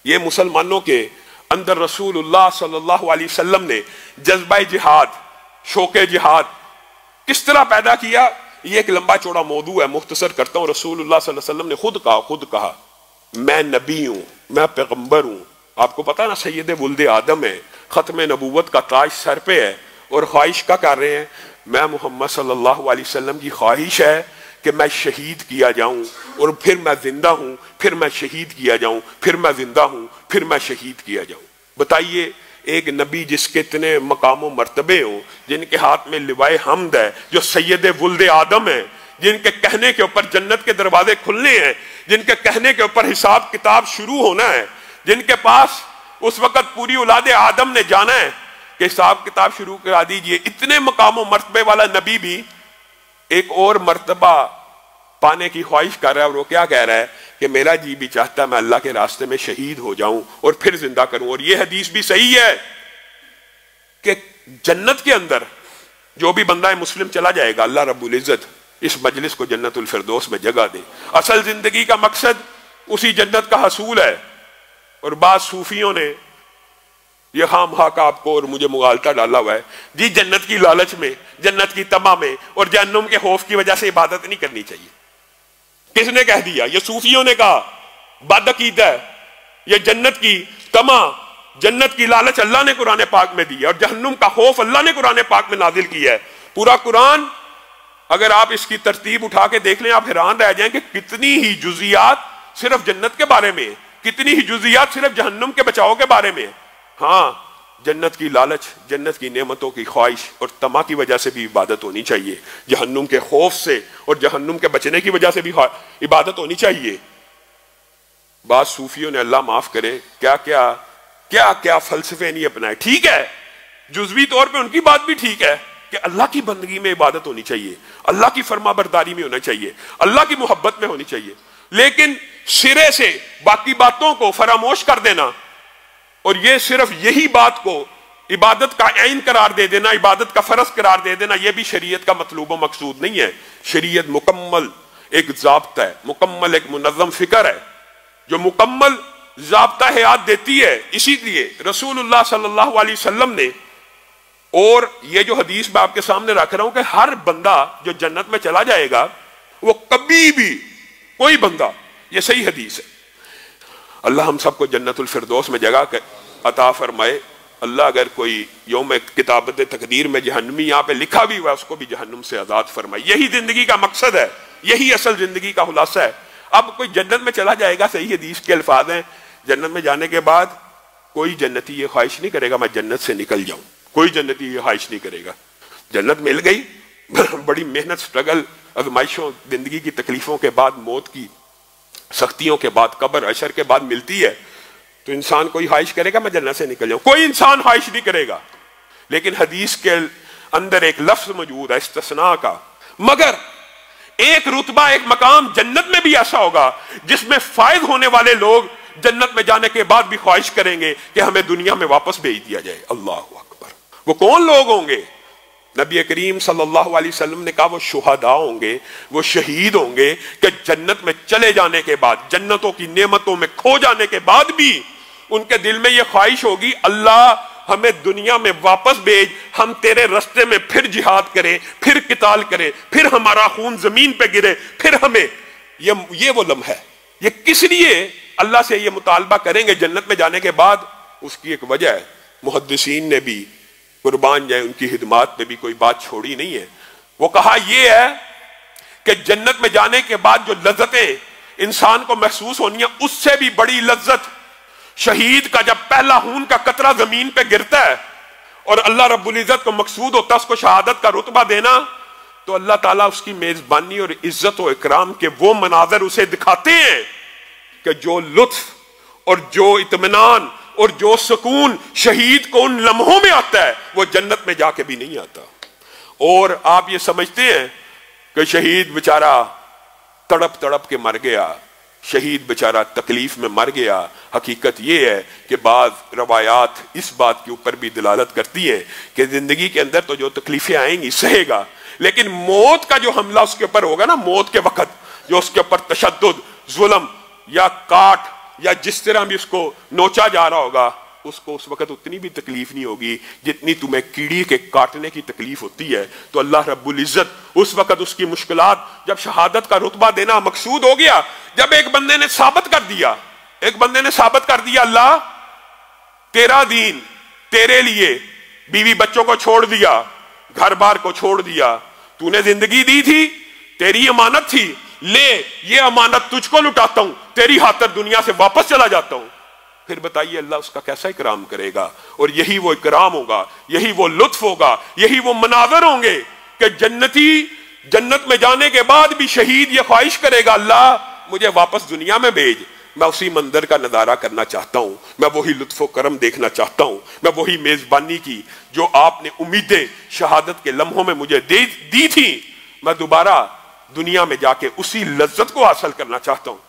ये मुसलमानों के अंदर रसूलुल्लाह सल्लल्लाहु अलैहि वसल्लम ने जज्बा जिहाद, शौक़े जिहाद किस तरह पैदा किया, ये एक लंबा चौड़ा मौजू है, मुख्तसर करता हूँ। रसूलुल्लाह सल्लल्लाहु अलैहि वसल्लम ने खुद कहा मैं नबी हूँ, मैं पैगंबर हूँ। आपको पता है ना, सैयद वुल्दे आदम है, खत्म नबूवत का ताज सर पे है, और ख्वाहिश क्या कर रहे हैं, मैं मोहम्मद सल्लल्लाहु अलैहि वसल्लम की ख्वाहिश है कि मैं शहीद किया जाऊं और फिर मैं जिंदा हूं, फिर मैं शहीद किया जाऊं, फिर मैं जिंदा हूं, फिर मैं शहीद किया जाऊं। बताइए, एक नबी जिसके इतने मकाम मर्तबे हों, जिनके हाथ में लिवाए हम्द है, जो सैयद वुल्दे आदम है, जिनके कहने के ऊपर जन्नत के दरवाजे खुलने हैं, जिनके कहने के ऊपर हिसाब किताब शुरू होना है, जिनके पास उस वक्त पूरी औलाद आदम ने जाना है कि हिसाब किताब शुरू करा दीजिए, इतने मकाम मर्तबे वाला नबी भी एक और मर्तबा पाने की ख्वाहिश कर रहा है। और वो क्या कह रहा है कि मेरा जी भी चाहता है मैं अल्लाह के रास्ते में शहीद हो जाऊं और फिर जिंदा करूं। और ये हदीस भी सही है कि जन्नत के अंदर जो भी बंदा मुस्लिम चला जाएगा, अल्लाह रब्बुल इज्जत इस मजलिस को जन्नतुल फिरदौस में जगह दे। असल जिंदगी का मकसद उसी जन्नत का हसूल है। और बाद सूफियों ने यह खामखा का आपको और मुझे मुगालता डाला हुआ है जी, जन्नत की लालच में, जन्नत की तमा में और जहन्नुम के खौफ की वजह से इबादत नहीं करनी चाहिए। किसने कह दिया? ये सूफियों ने कहा, बदअकीदा है। ये जन्नत की तमा, जन्नत की लालच अल्लाह ने कुरान पाक में दी है और जहन्नुम का खौफ अल्लाह ने कुरान पाक में नाजिल किया है। पूरा कुरान अगर आप इसकी तरतीब उठा के देख लें, आप हैरान रह जाएं कि कितनी ही जुजियात सिर्फ जन्नत के बारे में, कितनी ही जुजियात सिर्फ जहन्नुम के बचाव के बारे में। हाँ, जन्नत की लालच, जन्नत की नेमतों की ख्वाहिश और तमा की वजह से भी इबादत होनी चाहिए, जहन्नुम के खौफ से और जहन्नुम के बचने की वजह से भी इबादत होनी चाहिए। बाद सूफियों ने, अल्लाह माफ करे, क्या क्या क्या क्या फलसफे नहीं अपनाए। ठीक है, जुज़वी तौर पे उनकी बात भी ठीक है कि अल्लाह की बंदगी में इबादत होनी चाहिए, अल्लाह की फरमाबरदारी में होना चाहिए, अल्लाह की मोहब्बत में होनी चाहिए, लेकिन सिरे से बाकी बातों को फरामोश कर देना और ये सिर्फ यही बात को इबादत का ऐन करार दे देना, इबादत का फर्ज करार दे देना, यह भी शरीयत का मतलूब व मकसूद नहीं है। शरीयत मुकम्मल एक ज़ाब्ता है, मुकम्मल एक मुनज़्ज़म फिक्र है जो मुकम्मल ज़ाब्ता हयात देती है। इसीलिए रसूलुल्लाह सल्लल्लाहु अलैहि वसल्लम ने, और ये जो हदीस मैं आपके सामने रख रहा हूं कि हर बंदा जो जन्नत में चला जाएगा वो कभी भी, कोई बंदा, ये सही हदीस है, अल्लाह हम सबको जन्नतुल फिरदौस में जगह अता फरमाए। अल्लाह अगर कोई यौम किताबत तकदीर में जहन्नमी यहाँ पे लिखा भी हुआ है, उसको भी जहन्नुम से आजाद फरमाए। यही जिंदगी का मकसद है, यही असल जिंदगी का खुलासा है। अब कोई जन्नत में चला जाएगा, सही हदीस के अल्फाज हैं, जन्नत में जाने के बाद कोई जन्नती ये ख्वाहिश नहीं करेगा मैं जन्नत से निकल जाऊं, कोई जन्नती ये ख्वाहिश नहीं करेगा। जन्नत मिल गई, बड़ी मेहनत, स्ट्रगल, आजमाइशों, जिंदगी की तकलीफों के बाद, मौत की सख्तियों के बाद, कब्र अशर के बाद मिलती है, तो इंसान कोई ख्वाहिश करेगा मैं जन्नत से निकल जाऊं? कोई इंसान ख्वाहिश नहीं करेगा। लेकिन हदीस के अंदर एक लफ्ज मौजूद है इस्तिस्ना का, मगर एक रुतबा, एक मकाम जन्नत में भी ऐसा होगा जिसमें फायद होने वाले लोग जन्नत में जाने के बाद भी ख्वाहिश करेंगे कि हमें दुनिया में वापस भेज दिया जाए। अल्लाह अकबर। वो कौन लोग होंगे? नबी करीम सल्लल्लाहु अलैहि वसल्लम ने कहा वो शुहदा होंगे, वो शहीद होंगे कि जन्नत में चले जाने के बाद, जन्नतों की नेमतों में खो जाने के बाद भी उनके दिल में यह ख्वाहिश होगी अल्लाह हमें दुनिया में वापस भेज, हम तेरे रास्ते में फिर जिहाद करें, फिर किताल करें, फिर हमारा खून जमीन पे गिरे, फिर हमें ये वो लम्हा है। ये किस लिए अल्लाह से ये मुतालबा करेंगे जन्नत में जाने के बाद? उसकी एक वजह है, मुहद्दिसीन ने भी कुर्बान जाए उनकी हिदमात में भी कोई बात छोड़ी नहीं है। वो कहा यह है कि जन्नत में जाने के बाद जो लज्जतें इंसान को महसूस होनी है, उससे भी बड़ी लज्जत शहीद का जब पहला खून का कतरा जमीन पे गिरता है और अल्लाह रब्बुल इज्जत को मकसूद होता है उसको शहादत का रुतबा देना, तो अल्लाह ताला उसकी मेजबानी और इज्जत और इकराम के वो मनाजर उसे दिखाते हैं कि जो लुत्फ और जो इत्मीनान और जो सुकून शहीद को उन लम्हों में आता है वो जन्नत में जाके भी नहीं आता। और आप ये समझते हैं कि शहीद बेचारा तड़प तड़प के मर गया, शहीद बेचारा तकलीफ में मर गया। हकीकत यह है कि बाद रवायात इस बात के ऊपर भी दलालत करती हैं कि जिंदगी के अंदर तो जो तकलीफें आएंगी सहेगा, लेकिन मौत का जो हमला उसके ऊपर होगा ना, मौत के वक्त जो उसके ऊपर तशद्दुद, जुल्म या काट या जिस तरह भी उसको नोचा जा रहा होगा, उसको उस वक्त उतनी भी तकलीफ नहीं होगी जितनी तुम्हें कीड़ी के काटने की तकलीफ होती है। तो अल्लाह रब्बुल इज्जत उस वक्त उसकी मुश्किलात, जब शहादत का रुतबा देना मकसूद हो गया, जब एक बंदे ने साबित कर दिया, अल्लाह तेरा दीन, तेरे लिए बीवी बच्चों को छोड़ दिया, घर बार को छोड़ दिया, तूने जिंदगी दी थी, तेरी अमानत थी, ले ये अमानत तुझको लुटाता हूं, तेरी खातिर दुनिया से वापस चला जाता हूं। फिर बताइए अल्लाह उसका कैसा इकराम करेगा। और यही वो इकराम होगा, यही वो लुत्फ होगा, यही वो मनाज़र होंगे कि जन्नती जन्नत में जाने के बाद भी शहीद ये ख्वाहिश करेगा, अल्लाह मुझे वापस दुनिया में भेज, मैं उसी मंदिर का नजारा करना चाहता हूं, मैं वही लुत्फ करम देखना चाहता हूं, मैं वही मेजबानी की जो आपने उम्मीदें शहादत के लम्हों में मुझे दी थी, मैं दोबारा दुनिया में जाके उसी लज्जत को हासिल करना चाहता हूं।